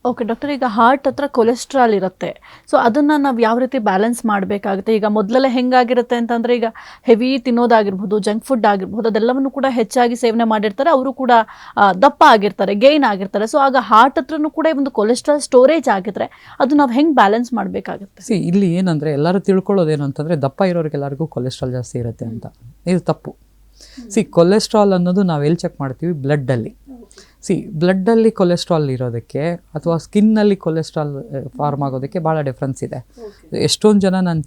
Okay doctor, ಈಗ heart ಹತ್ರ cholesterol ಇರುತ್ತೆ. ಸೊ ಅದನ್ನು ನಾವು ಯಾವ ರೀತಿ ಬ್ಯಾಲೆನ್ಸ್ ಮಾಡಬೇಕಾಗುತ್ತೆ? ಈಗ ಮೊದಲೆಲ್ಲ ಹೆಂಗಾಗಿರುತ್ತೆ ಅಂತಂದರೆ, ಈಗ ಹೆವಿ ತಿನ್ನೋದಾಗಿರ್ಬೋದು, ಜಂಕ್ ಫುಡ್ ಆಗಿರ್ಬೋದು, ಅದೆಲ್ಲವನ್ನು ಕೂಡ ಹೆಚ್ಚಾಗಿ ಸೇವನೆ ಮಾಡಿರ್ತಾರೆ. ಅವರು ಕೂಡ ದಪ್ಪ ಆಗಿರ್ತಾರೆ, ಗೇನ್ ಆಗಿರ್ತಾರೆ. ಸೊ ಆಗ ಹಾರ್ಟ್ ಹತ್ರನೂ ಕೂಡ ಈ ಒಂದು ಕೊಲೆಸ್ಟ್ರಾಲ್ ಸ್ಟೋರೇಜ್ ಆಗಿದ್ರೆ ಅದು ನಾವು ಹೆಂಗೆ ಬ್ಯಾಲೆನ್ಸ್ ಮಾಡಬೇಕಾಗುತ್ತೆ? ಇಲ್ಲಿ ಏನಂದರೆ ಎಲ್ಲರೂ ತಿಳ್ಕೊಳ್ಳೋದೇನು ಅಂತಂದರೆ ದಪ್ಪ ಇರೋರಿಗೆಲ್ಲರಿಗೂ ಕೊಲೆಸ್ಟ್ರಾಲ್ ಜಾಸ್ತಿ ಇರುತ್ತೆ ಅಂತ. ಇದು ತಪ್ಪು. ಕೊಲೆಸ್ಟ್ರಾಲ್ ಅನ್ನೋದು ನಾವು ಎಲ್ಲಿ ಚೆಕ್ ಮಾಡ್ತೀವಿ? ಬ್ಲಡ್ಡಲ್ಲಿ. ಬ್ಲಡ್ಡಲ್ಲಿ ಕೊಲೆಸ್ಟ್ರಾಲ್ ಇರೋದಕ್ಕೆ ಅಥವಾ ಸ್ಕಿನ್ನಲ್ಲಿ ಕೊಲೆಸ್ಟ್ರಾಲ್ ಫಾರ್ಮ್ ಆಗೋದಕ್ಕೆ ಭಾಳ ಡಿಫ್ರೆನ್ಸ್ ಇದೆ. ಎಷ್ಟೊಂದು ಜನ ನನ್ನ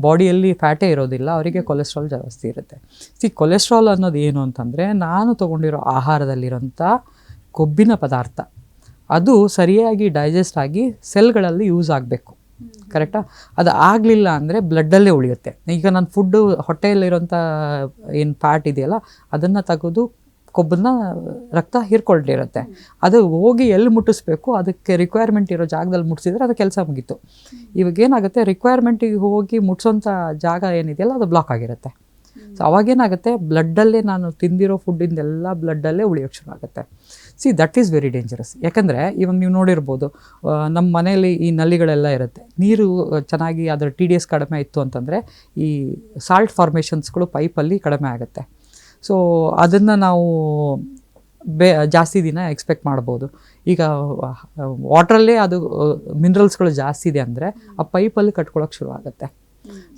ಬಾಡಿಯಲ್ಲಿ ಫ್ಯಾಟೇ ಇರೋದಿಲ್ಲ, ಅವರಿಗೆ ಕೊಲೆಸ್ಟ್ರಾಲ್ ಜಾಸ್ತಿ ಇರುತ್ತೆ. ಕೊಲೆಸ್ಟ್ರಾಲ್ ಅನ್ನೋದು ಏನು ಅಂತಂದರೆ ನಾನು ತೊಗೊಂಡಿರೋ ಆಹಾರದಲ್ಲಿರೋಂಥ ಕೊಬ್ಬಿನ ಪದಾರ್ಥ ಅದು ಸರಿಯಾಗಿ ಡೈಜೆಸ್ಟ್ ಆಗಿ ಸೆಲ್ಗಳಲ್ಲಿ ಯೂಸ್ ಆಗಬೇಕು. ಕರೆಕ್ಟಾ? ಅದು ಆಗಲಿಲ್ಲ ಅಂದರೆ ಬ್ಲಡ್ಡಲ್ಲೇ ಉಳಿಯುತ್ತೆ. ಈಗ ನನ್ನ ಫುಡ್ಡು ಹೊಟ್ಟೆಯಲ್ಲಿರೋಂಥ ಏನು ಫ್ಯಾಟ್ ಇದೆಯಲ್ಲ ಅದನ್ನು ತೆಗೆದು ಕೊಬ್ಬನ್ನ ರಕ್ತ ಹೀರ್ಕೊಂಡಿರುತ್ತೆ. ಅದು ಹೋಗಿ ಎಲ್ಲಿ ಮುಟ್ಟಿಸ್ಬೇಕು, ಅದಕ್ಕೆ ರಿಕ್ವೈರ್ಮೆಂಟ್ ಇರೋ ಜಾಗದಲ್ಲಿ ಮುಟ್ಟಿಸಿದ್ರೆ ಅದು ಕೆಲಸ ಮುಗೀತು. ಇವಾಗ ಏನಾಗುತ್ತೆ, ರಿಕ್ವೈರ್ಮೆಂಟಿಗೆ ಹೋಗಿ ಮುಟ್ಸೋಂಥ ಜಾಗ ಏನಿದೆಯಲ್ಲ ಅದು ಬ್ಲಾಕ್ ಆಗಿರುತ್ತೆ. ಸೊ ಅವಾಗೇನಾಗುತ್ತೆ, ಬ್ಲಡ್ಡಲ್ಲೇ ನಾನು ತಿಂದಿರೋ ಫುಡ್ಡಿಂದೆಲ್ಲ ಬ್ಲಡ್ಡಲ್ಲೇ ಉಳಿಯೋಕ್ಕೆ ಶುರು ಆಗುತ್ತೆ. That is very dangerous. ಯಾಕಂದರೆ ಇವಾಗ ನೀವು ನೋಡಿರ್ಬೋದು, ನಮ್ಮ ಮನೆಯಲ್ಲಿ ಈ ನಲ್ಲಿಗಳೆಲ್ಲ ಇರುತ್ತೆ. ನೀರು ಚೆನ್ನಾಗಿ ಅದರ TDS ಕಡಿಮೆ ಇತ್ತು ಅಂತಂದರೆ ಈ ಸಾಲ್ಟ್ ಫಾರ್ಮೇಷನ್ಸ್ಗಳು ಪೈಪಲ್ಲಿ ಕಡಿಮೆ ಆಗುತ್ತೆ. ಸೊ ಅದನ್ನು ನಾವು ಜಾಸ್ತಿ ದಿನ ಎಕ್ಸ್ಪೆಕ್ಟ್ ಮಾಡ್ಬೋದು. ಈಗ ವಾಟ್ರಲ್ಲೇ ಅದು ಮಿನರಲ್ಸ್ಗಳು ಜಾಸ್ತಿ ಇದೆ ಅಂದರೆ ಆ ಪೈಪಲ್ಲಿ ಕಟ್ಕೊಳ್ಳೋಕೆ ಶುರು ಆಗುತ್ತೆ.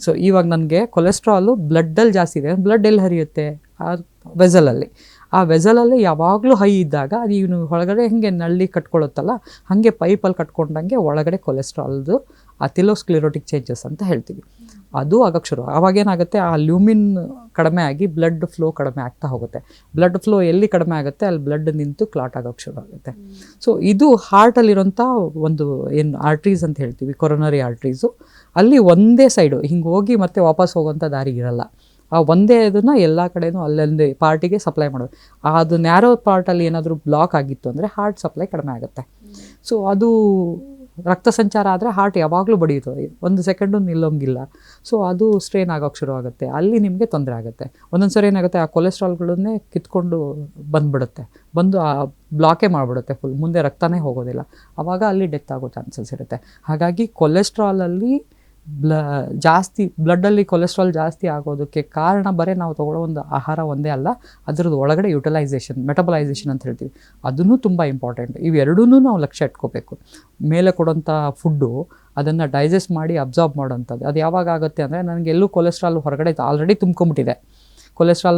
ಸೊ ಇವಾಗ ನನಗೆ ಕೊಲೆಸ್ಟ್ರಾಲು ಬ್ಲಡ್ಡಲ್ಲಿ ಜಾಸ್ತಿ ಇದೆ. ಬ್ಲಡ್ ಎಲ್ಲಿ ಹರಿಯುತ್ತೆ? ಆ ವೆಸಲಲ್ಲಿ. ಆ ವೆಸಲಲ್ಲಿ ಯಾವಾಗಲೂ ಹೈ ಇದ್ದಾಗ ಅದು ಇವನು ಒಳಗಡೆ ಹಿಂಗೆ ನಳ್ಳಿ ಕಟ್ಕೊಳ್ಳುತ್ತಲ್ಲ, ಹಾಗೆ ಪೈಪಲ್ಲಿ ಕಟ್ಕೊಂಡಂಗೆ ಒಳಗಡೆ ಕೊಲೆಸ್ಟ್ರಾಲ್ದು ಅಥಿಲೋಸ್ಕ್ಲಿರೋಟಿಕ್ ಚೇಂಜಸ್ ಅಂತ ಹೇಳ್ತೀವಿ, ಅದು ಆಗೋಕ್ಕೆ ಶುರು. ಆವಾಗೇನಾಗುತ್ತೆ, ಆ ಲ್ಯೂಮಿನ್ ಕಡಿಮೆ ಆಗಿ ಬ್ಲಡ್ ಫ್ಲೋ ಕಡಿಮೆ ಆಗ್ತಾ ಹೋಗುತ್ತೆ. ಬ್ಲಡ್ ಫ್ಲೋ ಎಲ್ಲಿ ಕಡಿಮೆ ಆಗುತ್ತೆ ಅಲ್ಲಿ ಬ್ಲಡ್ ನಿಂತು ಕ್ಲಾಟ್ ಆಗೋಕ್ಕೆ ಶುರು ಆಗುತ್ತೆ. ಸೊ ಇದು ಹಾರ್ಟಲ್ಲಿರೋಂಥ ಒಂದು ಏನು ಆರ್ಟ್ರೀಸ್ ಅಂತ ಹೇಳ್ತೀವಿ, ಕೊರೊನರಿ ಆರ್ಟ್ರೀಸು. ಅಲ್ಲಿ ಒಂದೇ ಸೈಡು ಹಿಂಗೆ ಹೋಗಿ ಮತ್ತೆ ವಾಪಸ್ ಹೋಗೋಂಥ ದಾರಿ ಇರಲ್ಲ. ಆ ಒಂದೇ ಇದನ್ನು ಎಲ್ಲ ಕಡೆನೂ ಅಲ್ಲೊಂದು ಪಾರ್ಟಿಗೆ ಸಪ್ಲೈ ಮಾಡೋದು. ಅದು ನ್ಯಾರೋ ಪಾರ್ಟಲ್ಲಿ ಏನಾದರೂ ಬ್ಲಾಕ್ ಆಗಿತ್ತು ಅಂದರೆ ಹಾರ್ಟ್ ಸಪ್ಲೈ ಕಡಿಮೆ ಆಗುತ್ತೆ. ಸೊ ಅದು ರಕ್ತ ಸಂಚಾರ ಆದರೆ ಹಾರ್ಟ್ ಯಾವಾಗಲೂ ಬಡಿಯುತ್ತದೆ, ಒಂದು ಸೆಕೆಂಡು ನಿಲ್ಲೋಂಗಿಲ್ಲ. ಸೊ ಅದು ಸ್ಟ್ರೇನ್ ಆಗೋಕ್ಕೆ ಶುರು ಆಗುತ್ತೆ, ಅಲ್ಲಿ ನಿಮಗೆ ತೊಂದರೆ ಆಗುತ್ತೆ. ಒಂದೊಂದು ಸರಿ ಏನಾಗುತ್ತೆ, ಆ ಕೊಲೆಸ್ಟ್ರಾಲ್ಗಳನ್ನೇ ಕಿತ್ಕೊಂಡು ಬಂದುಬಿಡುತ್ತೆ, ಬಂದು ಆ ಬ್ಲಾಕೇ ಮಾಡಿಬಿಡುತ್ತೆ ಫುಲ್, ಮುಂದೆ ರಕ್ತನೇ ಹೋಗೋದಿಲ್ಲ. ಆವಾಗ ಅಲ್ಲಿ ಡೆತ್ ಆಗೋ ಚಾನ್ಸಸ್ ಇರುತ್ತೆ. ಹಾಗಾಗಿ ಕೊಲೆಸ್ಟ್ರಾಲಲ್ಲಿ ಜಾಸ್ತಿ ಬ್ಲಡ್ಡಲ್ಲಿ ಕೊಲೆಸ್ಟ್ರಾಲ್ ಜಾಸ್ತಿ ಆಗೋದಕ್ಕೆ ಕಾರಣ ಬರೀ ನಾವು ತೊಗೊಳ್ಳೋ ಒಂದು ಆಹಾರ ಒಂದೇ ಅಲ್ಲ, ಅದರದ್ದು ಒಳಗಡೆ ಯುಟಿಲೈಸೇಷನ್, ಮೆಟಬಲೈಸೇಷನ್ ಅಂತ ಹೇಳ್ತೀವಿ, ಅದನ್ನು ತುಂಬ ಇಂಪಾರ್ಟೆಂಟ್. ಇವೆರಡೂ ನಾವು ಲಕ್ಷ್ಯ ಇಟ್ಕೋಬೇಕು. ಮೇಲೆ ಕೊಡೋಂಥ ಫುಡ್ಡು ಅದನ್ನು ಡೈಜೆಸ್ಟ್ ಮಾಡಿ ಅಬ್ಸಾರ್ಬ್ ಮಾಡೋಂಥದ್ದು. ಅದು ಯಾವಾಗ ಆಗುತ್ತೆ ಅಂದರೆ, ನನಗೆಲ್ಲೂ ಕೊಲೆಸ್ಟ್ರಾಲ್ ಹೊರಗಡೆ ಆಲ್ರೆಡಿ ತುಂಬ್ಕೊಂಬಿಟ್ಟಿದೆ, ಕೊಲೆಸ್ಟ್ರಾಲ್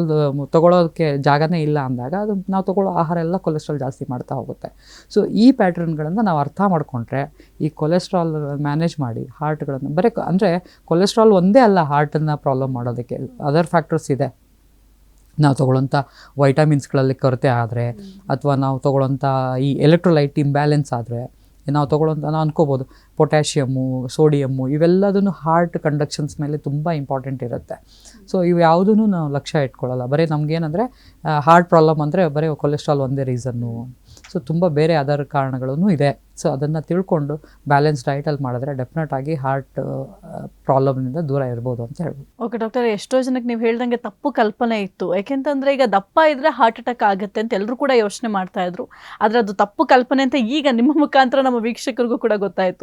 ತೊಗೊಳೋದಕ್ಕೆ ಜಾಗನೇ ಇಲ್ಲ ಅಂದಾಗ ಅದು ನಾವು ತೊಗೊಳ್ಳೋ ಆಹಾರ ಎಲ್ಲ ಕೊಲೆಸ್ಟ್ರಾಲ್ ಜಾಸ್ತಿ ಮಾಡ್ತಾ ಹೋಗುತ್ತೆ. ಸೊ ಈ ಪ್ಯಾಟ್ರನ್ಗಳನ್ನು ನಾವು ಅರ್ಥ ಮಾಡಿಕೊಂಡ್ರೆ ಈ ಕೊಲೆಸ್ಟ್ರಾಲ್ ಮ್ಯಾನೇಜ್ ಮಾಡಿ ಹಾರ್ಟ್ಗಳನ್ನು ಬರೀ ಅಂದರೆ ಕೊಲೆಸ್ಟ್ರಾಲ್ ಒಂದೇ ಅಲ್ಲ ಹಾರ್ಟನ್ನು ಪ್ರಾಬ್ಲಮ್ ಮಾಡೋದಕ್ಕೆ, ಅದರ್ ಫ್ಯಾಕ್ಟರ್ಸ್ ಇದೆ. ನಾವು ತೊಗೊಳ್ಳೋಂಥ ವೈಟಮಿನ್ಸ್ಗಳಲ್ಲಿ ಕೊರತೆ ಆದರೆ, ಅಥವಾ ನಾವು ತೊಗೊಳ್ಳೋಂಥ ಈ ಎಲೆಕ್ಟ್ರೋಲೈಟ್ ಇಂಬ್ಯಾಲೆನ್ಸ್ ಆದರೆ, ನಾವು ತೊಗೊಳ್ಳೋಂಥ ನಾವು ಅನ್ಕೋಬೋದು ಪೊಟ್ಯಾಷಿಯಮ್ಮು, ಸೋಡಿಯಮ್ಮು, ಇವೆಲ್ಲದನ್ನು ಹಾರ್ಟ್ ಕಂಡಕ್ಷನ್ಸ್ ಮೇಲೆ ತುಂಬ ಇಂಪಾರ್ಟೆಂಟ್ ಇರುತ್ತೆ. ಸೊ ಇವು ಯಾವುದೂ ನಾವು ಲಕ್ಷ್ಯ ಇಟ್ಕೊಳ್ಳಲ್ಲ. ಬರೀ ನಮಗೇನಂದರೆ ಹಾರ್ಟ್ ಪ್ರಾಬ್ಲಮ್ ಅಂದರೆ ಬರೀ ಕೊಲೆಸ್ಟ್ರಾಲ್ ಒಂದೇ ರೀಸನ್ನು. ಸೊ ತುಂಬ ಬೇರೆ ಅದರ್ ಕಾರಣಗಳೂ ಇದೆ. ಸೊ ಅದನ್ನು ತಿಳ್ಕೊಂಡು ಬ್ಯಾಲೆನ್ಸ್ ಡಯಟಲ್ಲಿ ಮಾಡಿದ್ರೆ ಡೆಫಿನೆಟ್ ಆಗಿ ಹಾರ್ಟ್ ಪ್ರಾಬ್ಲಮ್ನಿಂದ ದೂರ ಇರ್ಬೋದು ಅಂತ ಹೇಳ್ಬೋದು. ಓಕೆ ಡಾಕ್ಟರ್, ಎಷ್ಟೋ ಜನಕ್ಕೆ ನೀವು ಹೇಳ್ದಂಗೆ ತಪ್ಪು ಕಲ್ಪನೆ ಇತ್ತು. ಯಾಕೆಂತಂದರೆ ಈಗ ದಪ್ಪ ಇದ್ದರೆ ಹಾರ್ಟ್ ಅಟ್ಯಾಕ್ ಆಗುತ್ತೆ ಅಂತ ಎಲ್ಲರೂ ಕೂಡ ಯೋಚನೆ ಮಾಡ್ತಾ ಇದ್ರು. ಆದರೆ ಅದು ತಪ್ಪು ಕಲ್ಪನೆ ಅಂತ ಈಗ ನಿಮ್ಮ ಮುಖಾಂತರ ನಮ್ಮ ವೀಕ್ಷಕರಿಗೂ ಕೂಡ ಗೊತ್ತಾಯಿತು.